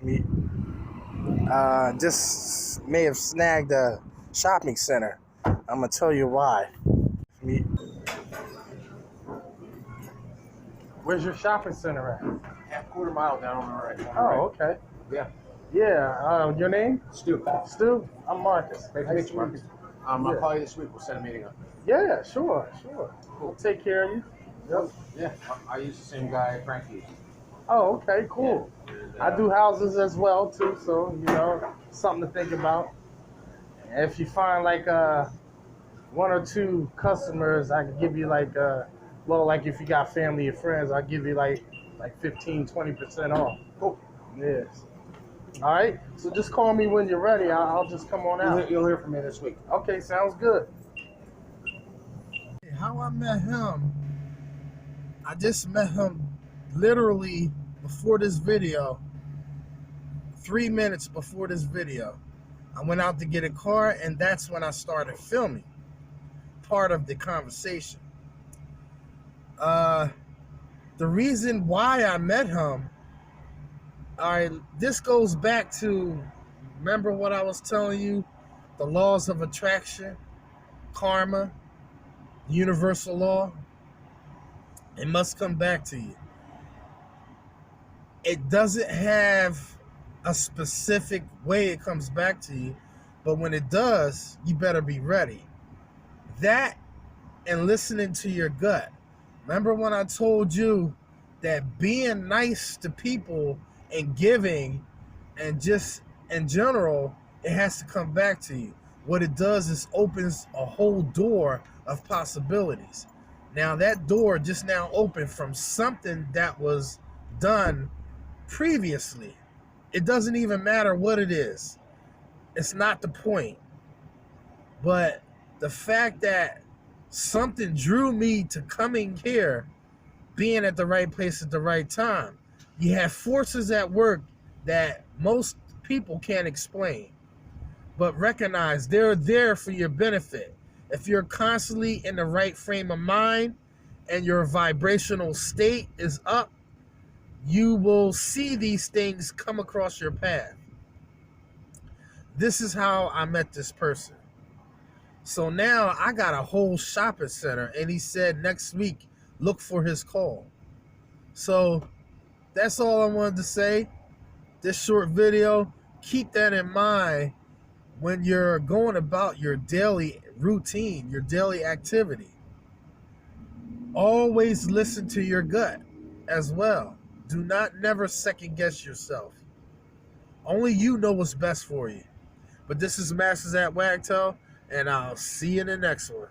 Me, just may have snagged a shopping center. I'm gonna tell you why. Me, where's your shopping center at? Half quarter mile down on the right. Oh, okay. Yeah. Yeah. Your name? Stu. Stu. I'm Marcus. Great to meet you, Marcus. I'll Yeah. call you this week. We'll set a meeting up. Yeah. Sure. We'll take care of you. Yep. Yeah. I use the same guy Frank used. Oh, okay. Cool. Yeah. And, I do houses as well too, so something to think about. If you find like one or two customers, I can give you like like if you got family or friends, I'll give you like 15-20% off. Cool. Yes. All right. So just call me when you're ready. I'll just come on out. You'll hear from me this week. Okay. Sounds good. How I met him? I just met him literally before this video. 3 minutes before this video. I went out to get a car, and that's when I started filming part of the conversation. The reason why I met him, this goes back to, remember what I was telling you? The laws of attraction, karma, universal law. It must come back to you. It doesn't have a specific way it comes back to you, but when it does, you better be ready. That and listening to your gut. Remember when I told you that being nice to people and giving and just in general, it has to come back to you. What it does is opens a whole door of possibilities. Now that door just now opened from something that was done previously. It doesn't even matter what it is. It's not the point. But the fact that something drew me to coming here, being at the right place at the right time, you have forces at work that most people can't explain. But recognize they're there for your benefit. If you're constantly in the right frame of mind and your vibrational state is up, you will see these things come across your path. This is how I met this person. So now I got a whole shopping center, and he said next week, look for his call. So that's all I wanted to say. This short video, keep that in mind when you're going about your daily routine, your daily activity. Always listen to your gut as well. Do not never second guess yourself. Only you know what's best for you. But this is Masters at Wagtail, and I'll see you in the next one.